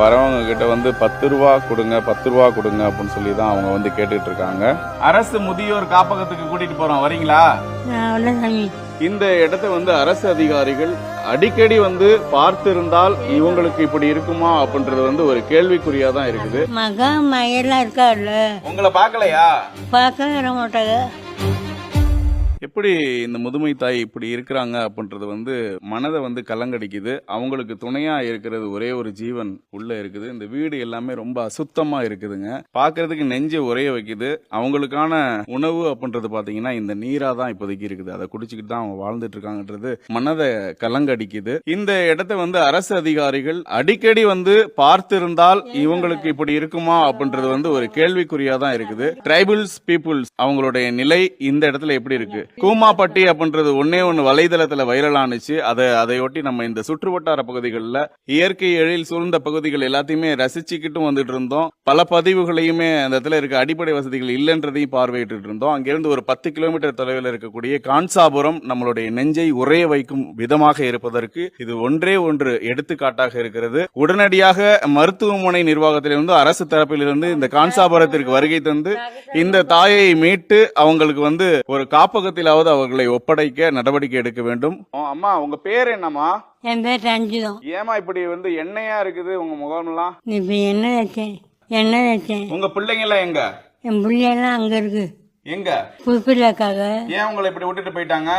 வரவங்க கிட்ட வந்து 10 ரூபா கொடுங்க 10 ரூபா கொடுங்க அப்படின்னு சொல்லி தான் அவங்க வந்து கேட்டுட்டு இருக்காங்க. அரசு முதியோர் காப்பகத்துக்கு கூட்டிட்டு போறோம், வரீங்களா? இந்த இடத்தை வந்து அரசு அதிகாரிகள் அடிக்கடி வந்து பார்த்திருந்தால் இவங்களுக்கு இப்படி இருக்குமா அப்படின்றது வந்து ஒரு கேள்விக்குறியா தான் இருக்குது. மகா மயெல்லாம் இருக்காருல்ல, உங்களை பார்க்கலையா? பார்க்க வர மாட்டாங்க. எப்படி இந்த முதுமை தாய் இப்படி இருக்கிறாங்க அப்படின்றது வந்து மனதை வந்து கலங்கடிக்குது. அவங்களுக்கு துணையா இருக்கிறது ஒரே ஒரு ஜீவன் உள்ள இருக்குது. இந்த வீடு எல்லாமே ரொம்ப அசுத்தமா இருக்குதுங்க. பாக்குறதுக்கு நெஞ்சை உரைய வைக்குது. அவங்களுக்கான உணவு அப்படின்றது பாத்தீங்கன்னா இந்த நீரா தான் இப்போதைக்கு இருக்குது. அதை குடிச்சுக்கிட்டு தான் அவங்க வாழ்ந்துட்டு இருக்காங்கன்றது மனதை கலங்கடிக்குது. இந்த இடத்தை வந்து அரசு அதிகாரிகள் அடிக்கடி வந்து பார்த்திருந்தால் இவங்களுக்கு இப்படி இருக்குமா அப்படின்றது வந்து ஒரு கேள்விக்குறியா தான் இருக்குது. டிரைபிள்ஸ் பீப்புள்ஸ் அவங்களுடைய நிலை இந்த இடத்துல எப்படி இருக்கு? கூமாப்பட்டி அப்படின்றது ஒன்னே ஒன்னு வலைதளத்துல வைரல் ஆனிச்சு. அதையொட்டி நம்ம இந்த சுற்றுவட்டார பகுதிகளில் இயற்கை எழில் சூழ்ந்த பகுதிகள் எல்லாத்தையுமே ரசிச்சுக்கிட்டும் வந்துட்டு இருந்தோம். பல பதிவுகளையுமே அந்த இடத்துல இருக்க அடிப்படை வசதிகள் இல்லைன்றதையும் பார்வையிட்டு இருந்தோம். அங்கிருந்து ஒரு 10 கிலோமீட்டர் தொலைவில் இருக்கக்கூடிய கான்சாபுரம் நம்மளுடைய நெஞ்சை உரைய வைக்கும் விதமாக இருப்பதற்கு இது ஒன்றே ஒன்று எடுத்துக்காட்டாக இருக்கிறது. உடனடியாக மருத்துவமனை நிர்வாகத்திலிருந்து அரசு தரப்பிலிருந்து இந்த கான்சாபுரத்திற்கு வருகை தந்து இந்த தாயை மீட்டு அவங்களுக்கு வந்து ஒரு காப்பகத்திலாவது அவர்களை ஒப்படைக்க நடவடிக்கை எடுக்க வேண்டும். அம்மா, உங்க பேர் என்னம்மா? என் பேர் ரஞ்சிதம். ஏமா இப்படி வந்து எண்ணெயா இருக்குது உங்க முகம்லாம்? இப்ப என்ன வச்சேன். உங்க பிள்ளைங்க எல்லாம் எங்க? என் பிள்ளைலாம் அங்க இருக்கு. எங்க? புதுப்பிள்ளைக்காக. ஏன் உங்களை இப்படி விட்டுட்டு போயிட்டாங்க?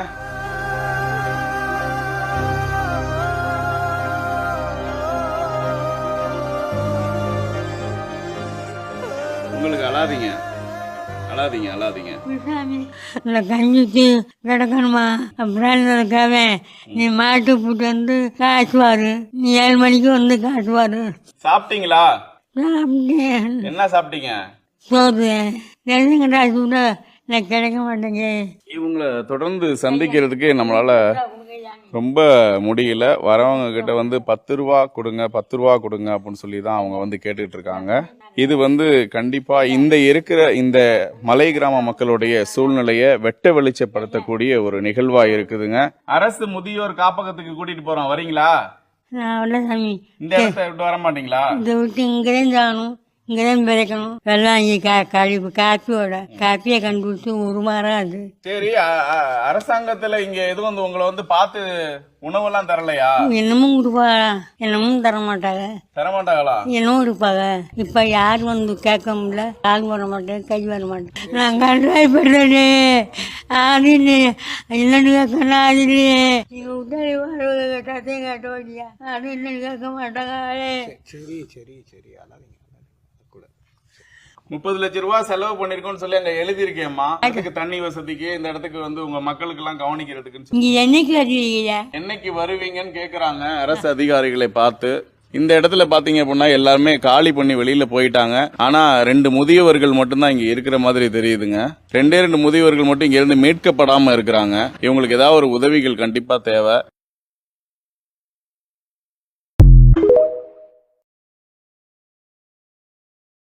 உங்களுக்கு அழாதீங்க. கஞ்சிக்கு கிடக்கணுமா அப்படின்றதுக்காக நீ மாட்டு போட்டு வந்து காசுவாரு. நீ 7 மணிக்கு வந்து காசுவாரு. சாப்பிட்டீங்களா? சாப்பிட்டேன். என்ன சாப்பிட்டீங்க? சோறு எதுங்க காசு கூட நான் கிடைக்க மாட்டேங்க. இவங்களை தொடர்ந்து சந்திக்கிறதுக்கு நம்மளால ரொம்ப முடியல. வரவங்க கிட்ட வந்து 10 ரூபா கொடுங்க 10 ரூபா கொடுங்க அப்படின்னு சொல்லி தான் அவங்க வந்து கேட்டுட்டு இருக்காங்க. இது வந்து கண்டிப்பா இருக்கிற இந்த மலை கிராம மக்களுடைய சூழ்நிலையை வெட்ட வெளிச்சப்படுத்தக்கூடிய ஒரு நிகழ்வா இருக்குதுங்க. அரசு முதியோர் காப்பகத்துக்கு கூட்டிட்டு போறோம், வரீங்களா? இந்த இடத்த விட்டு வர மாட்டீங்களா? இதை விட்டு இங்கேயும் ஆகணும், இங்கேயும் பிறக்கணும். வெள்ளம் இங்கே காப்பியை கண்டுபிடிச்சு உருமாறாது. சரி, அரசாங்கத்துல இங்க எதுவும் வந்து உங்களை வந்து பார்த்து உணவெல்லாம் தரலையா? என்னமும் கொடுப்பாங்களா? என்னமும் தரமாட்டாங்களா? என்னவும் இருப்பாங்க. இப்ப யார் வந்து கேட்க முடியல. கால் வர மாட்டேன், கை வர மாட்டேன். நான் கண்டாய் பண்ணே ஆடினே என்னன்னு கேட்கணும். ஆடினே நீங்க உடனே கட்டையும் காட்ட வேண்டியா? அது என்னன்னு கேட்க மாட்டாங்களே. சரி 30 லட்சம் ரூபாய் செலவு பண்ணிருக்கோம்னு சொல்லி அங்க எழுதிருக்கேம்மா. அதுக்கு தண்ணி வசதிக்கு இந்த இடத்துக்கு வந்து உங்க மக்களுக்கு எல்லாம் கவனிக்கிறதுக்கு என்னைக்கு வருவீங்கன்னு கேக்குறாங்க அரசு அதிகாரிகளை பார்த்து. இந்த இடத்துல பாத்தீங்க அப்படின்னா எல்லாருமே காலி பண்ணி வெளியில போயிட்டாங்க. ஆனா 2 முதியவர்கள் மட்டும்தான் இங்க இருக்கிற மாதிரி தெரியுதுங்க. 2 முதியவர்கள் மட்டும் இங்க இருந்து மீட்கப்படாம இருக்கிறாங்க. இவங்களுக்கு ஏதாவது ஒரு உதவிகள் கண்டிப்பா தேவை.